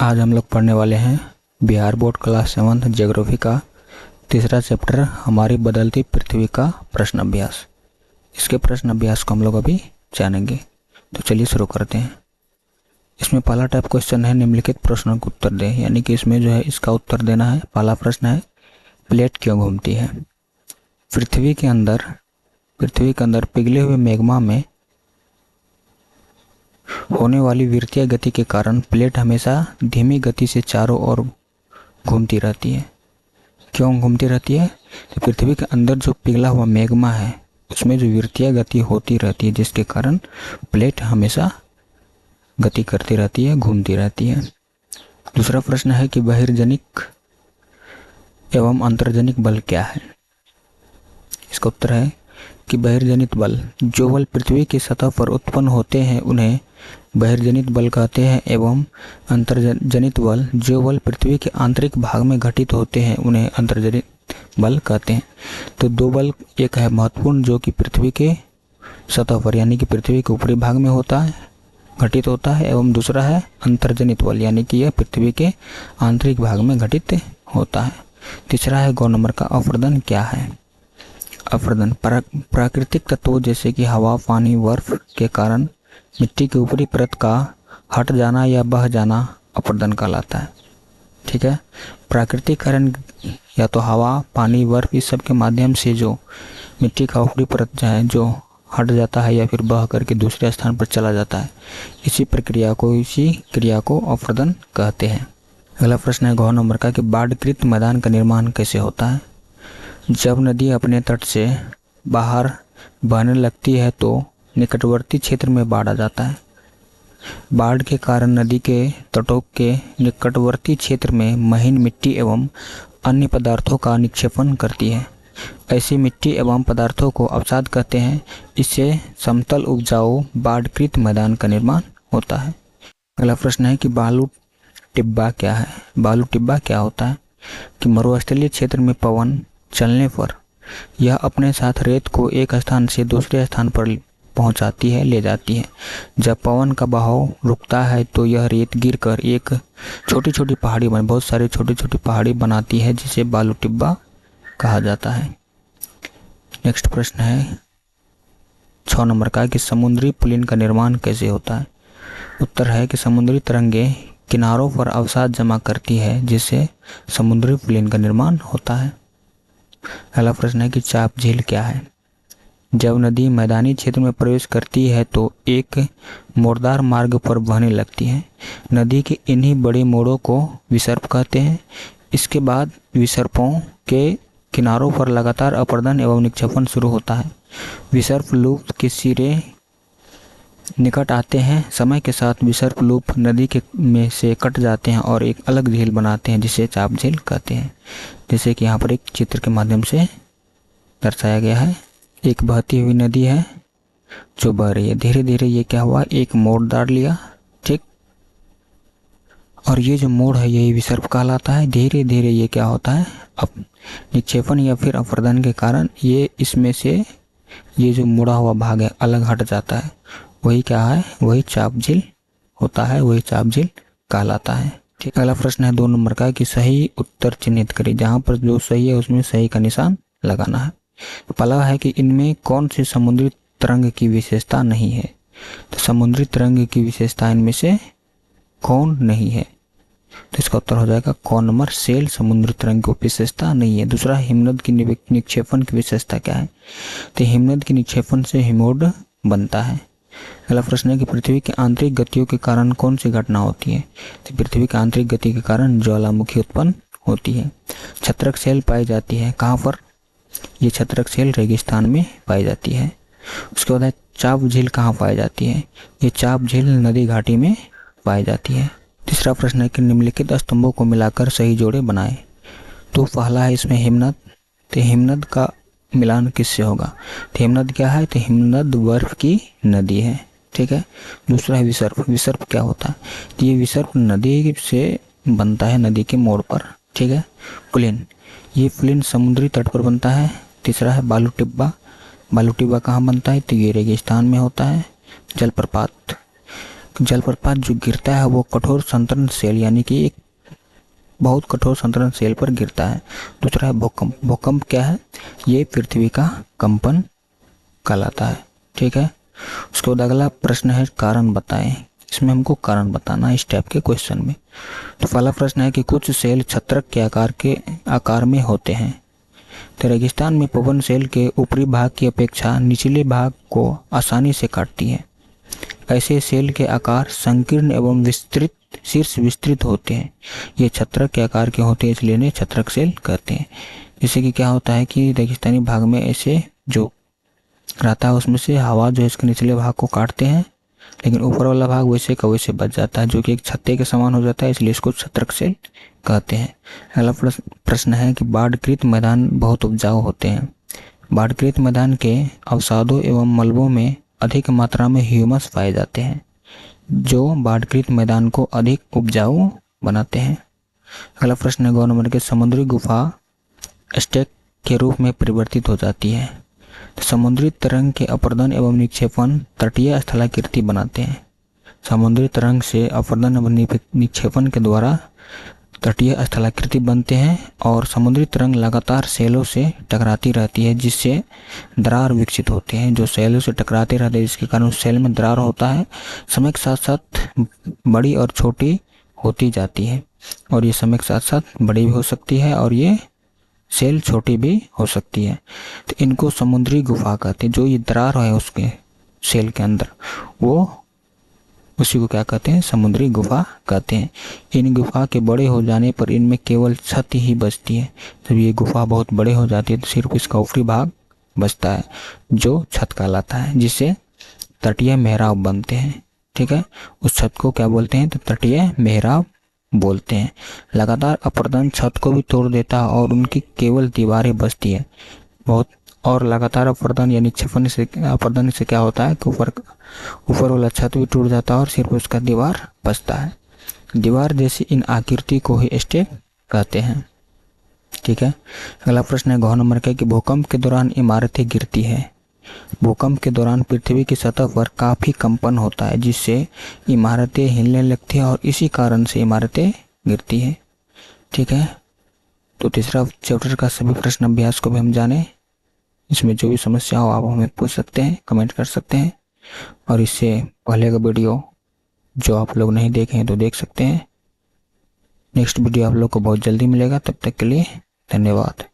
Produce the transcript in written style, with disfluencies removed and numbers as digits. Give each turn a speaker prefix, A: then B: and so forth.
A: आज हम लोग पढ़ने वाले हैं बिहार बोर्ड क्लास 7 ज्योग्राफी का तीसरा चैप्टर हमारी बदलती पृथ्वी का प्रश्न अभ्यास। इसके प्रश्न अभ्यास को हम लोग अभी जानेंगे, तो चलिए शुरू करते हैं। इसमें पहला टाइप क्वेश्चन है निम्नलिखित प्रश्नों का उत्तर दें, यानी कि इसमें जो है इसका उत्तर देना है। पहला प्रश्न है प्लेट क्यों घूमती है। पृथ्वी के अंदर पिघले हुए मैग्मा में होने वाली वृत्तीय गति के कारण प्लेट हमेशा धीमी गति से चारों ओर घूमती रहती है। क्यों घूमती रहती है? तो पृथ्वी के अंदर जो पिघला हुआ मैग्मा है उसमें जो वृत्तीय गति होती रहती है, जिसके कारण प्लेट हमेशा गति करती रहती है, घूमती रहती है। दूसरा प्रश्न है कि बहिर्जनिक एवं अंतर्जनिक बल क्या है। इसका उत्तर है कि बहिर्जनित बल, जो बल पृथ्वी की सतह पर उत्पन्न होते हैं उन्हें बहिर्जनित बल कहते हैं, एवं अंतर्जनित बल, जो बल पृथ्वी के आंतरिक भाग में घटित होते हैं उन्हें अंतर्जनित बल कहते हैं। तो दो बल, एक है महत्वपूर्ण जो कि पृथ्वी के सतह पर यानी कि पृथ्वी के ऊपरी भाग में होता है, घटित होता है, एवं दूसरा है अंतर्जनित बल, यानी कि यह पृथ्वी के आंतरिक भाग में घटित होता है। तीसरा है गौ नंबर का अपरदन क्या है। अपरदन प्राकृतिक तत्वों जैसे कि हवा, पानी, बर्फ के कारण मिट्टी की ऊपरी परत का हट जाना या बह जाना अपरदन कहलाता है। ठीक है, प्राकृतिक कारण या तो हवा, पानी, बर्फ इस सब के माध्यम से जो मिट्टी का ऊपरी परत है जो हट जाता है या फिर बह करके दूसरे स्थान पर चला जाता है, इसी क्रिया को अपरदन कहते हैं। अगला प्रश्न है घ नंबर का कि बाढ़कृत मैदान का निर्माण कैसे होता है। जब नदी अपने तट से बाहर बहने लगती है तो निकटवर्ती क्षेत्र में बाढ़ आ जाता है। बाढ़ के कारण नदी के तटों के निकटवर्ती क्षेत्र में महीन मिट्टी एवं अन्य पदार्थों का निक्षेपण करती है। ऐसी मिट्टी एवं पदार्थों को अवसाद कहते हैं। इससे समतल उपजाऊ बाढ़कृत मैदान का निर्माण होता है। अगला प्रश्न है कि बालू टिब्बा क्या है। बालू टिब्बा क्या होता है कि मरुस्थलीय क्षेत्र में पवन चलने पर यह अपने साथ रेत को एक स्थान से दूसरे स्थान पर पहुंचाती है, ले जाती है। जब पवन का बहाव रुकता है तो यह रेत गिरकर एक बहुत सारी छोटी छोटी पहाड़ी बनाती है, जिसे बालू टिब्बा कहा जाता है। नेक्स्ट प्रश्न है 6 नंबर का कि समुद्री पुलिन का निर्माण कैसे होता है। उत्तर है कि समुद्री तरंगे किनारों पर अवसाद जमा करती है, जिससे समुद्री पुलिन का निर्माण होता है। अगला प्रश्न है कि चाप झील क्या है। जब नदी मैदानी क्षेत्र में प्रवेश करती है तो एक मोड़दार मार्ग पर बहने लगती है। नदी के इन्हीं बड़े मोड़ों को विसर्प कहते हैं। इसके बाद विसर्पों के किनारों पर लगातार अपरदन एवं निक्षेपण शुरू होता है। विसर्प लूप के सिरे निकट आते हैं। समय के साथ विसर्प लूप नदी के में से कट जाते हैं और एक अलग झील बनाते हैं, जिसे चाप झील कहते हैं। जैसे कि यहाँ पर एक चित्र के माध्यम से दर्शाया गया है। एक बहती हुई नदी है जो बह रही है, धीरे धीरे ये क्या हुआ, एक मोड़ दार लिया, ठीक, और ये जो मोड़ है यही विसर्प कहलाता है। धीरे धीरे ये क्या होता है, अब निक्षेपण या फिर अपरदन के कारण ये इसमें से ये जो मुड़ा हुआ भाग है अलग हट जाता है, वही क्या है, वही चाप झील होता है, वही चाप झील कहलाता है। ठीक, अगला प्रश्न है 2 नंबर का कि सही उत्तर चिन्हित करें। जहाँ पर जो सही है उसमें सही का निशान लगाना है। तो पहला है कि इनमें कौन सी समुद्री तरंग की विशेषता नहीं है। तो समुद्री तरंग की विशेषता इनमें से कौन नहीं है, तो इसका उत्तर हो जाएगा क नंबर, सेल समुद्री तरंग की विशेषता नहीं है। दूसरा, हिमनद की निक्षेपण की विशेषता क्या है। तो हिमनद की निक्षेपण से हिमोड बनता है। अगला प्रश्न है कि पृथ्वी की आंतरिक गतियों के कारण कौन सी घटना होती है। तो पृथ्वी की आंतरिक गति के कारण ज्वालामुखी उत्पन्न होती है। छत्रक सेल पाई जाती है कहाँ पर, ये छत्रक सेल रेगिस्तान में पाई जाती है। उसके बाद चाप झील कहाँ पाई जाती है, ये चाप झील नदी घाटी में पाई जाती है। तीसरा प्रश्न है कि निम्नलिखित स्तंभों को मिलाकर सही जोड़े बनाएं। तो पहला है इसमें हिमनद। तो हिमनद का मिलान किससे होगा। तो हिमनद क्या है, तो हिमनद बर्फ की नदी है। ठीक है। दूसरा है विसर्प। विसर्प क्या होता है, तो ये विसर्प नदी से बनता है, नदी के मोड़ पर। ठीक है। पुलिन, ये पुलिन समुद्री तट पर बनता है। तीसरा है बालू टिब्बा। बालू टिब्बा कहाँ बनता है, तो ये रेगिस्तान में होता है। जलप्रपात, जलप्रपात जो गिरता है वो कठोर संतरण सेल यानी कि एक बहुत कठोर संतरण सेल पर गिरता है। दूसरा है भूकंप। भूकंप क्या है? ये पृथ्वी का कंपन कहलाता है। ठीक है। उसके बाद अगला प्रश्न है कारण बताएं। इसमें हमको कारण बताना है इस टाइप के क्वेश्चन में। तो पहला प्रश्न है कि कुछ सेल छत्रक के आकार में होते हैं। तो रेगिस्तान में पवन सेल के ऊपरी भाग की अपेक्षा निचले भाग को आसानी से काटती है। ऐसे सेल के आकार संकीर्ण एवं विस्तृत शीर्ष विस्तृत होते हैं। ये छत्रक के आकार के होते हैं, इसलिए इन्हें छत्रक सेल कहते हैं। जैसे कि क्या होता है कि रेगिस्तानी भाग में ऐसे जो रहता है उसमें से हवा जो इसके निचले भाग को काटते हैं, लेकिन ऊपर वाला भाग वैसे का वैसे बच जाता है, जो कि एक छत्ते के समान हो जाता है, इसलिए इसको छत्रक सेल कहते हैं। अगला प्रश्न है कि बाढ़कृत मैदान बहुत उपजाऊ होते हैं। बाढ़कृत मैदान के अवसादों एवं मलबों में अधिक मात्रा में ह्यूमस पाए जाते हैं, जो बाढ़कृत मैदान को अधिक उपजाऊ बनाते हैं। अगला प्रश्न है 9 नंबर के समुद्री गुफा स्टेक के रूप में परिवर्तित हो जाती है। तो समुद्री तरंग के अपर्दन एवं निक्षेपण तटीय स्थलाकृति बनाते हैं। समुद्री तरंग से अपर्दन एवं निक्षेपण के द्वारा तटीय स्थलाकृति बनते हैं और समुद्री तरंग लगातार सेलों से टकराती रहती है, जिससे दरार विकसित होते हैं। जो सेलों से टकराते रहते हैं जिसके कारण उस सेल में दरार होता है, समय के साथ साथ बड़ी और छोटी होती जाती है, और ये समय के साथ साथ बड़ी भी हो सकती है और ये सेल छोटी भी हो सकती है। तो इनको समुद्री गुफा कहते हैं। जो ये दरार है उसके सेल के अंदर, वो उसी को क्या कहते हैं? समुद्री गुफा कहते हैं। इन गुफा के बड़े हो जाने पर इनमें केवल छत ही बचती है। जब ये गुफा बहुत बड़े हो जाती है तो सिर्फ इसका ऊपरी भाग बचता है, जो छत कहलाता है, जिससे तटीय मेहराब बनते हैं। ठीक है। उस छत को क्या बोलते हैं? तो तटीय मेहराब बोलते हैं। लगातार अपर्दन छत को भी तोड़ देता है और उनकी केवल दीवारें बचती है। बहुत और लगातार अपर्दन या निक्षेपण से अपर्दन से क्या होता है कि ऊपर वाला छत भी टूट जाता है और सिर्फ उसका दीवार बचता है। दीवार जैसी इन आकृति को ही स्टेक कहते हैं। ठीक है। अगला प्रश्न है 9 नंबर का कि भूकंप के दौरान इमारतें गिरती है। भूकंप के दौरान पृथ्वी की सतह पर काफी कंपन होता है, जिससे इमारतें हिलने लगती हैं और इसी कारण से इमारतें गिरती है। ठीक है। तो तीसरा चैप्टर का सभी प्रश्न अभ्यास को भी हम जाने। इसमें जो भी समस्या हो आप हमें पूछ सकते हैं, कमेंट कर सकते हैं, और इससे पहले का वीडियो जो आप लोग नहीं देखे हैं तो देख सकते हैं। नेक्स्ट वीडियो आप लोग को बहुत जल्दी मिलेगा। तब तक के लिए धन्यवाद।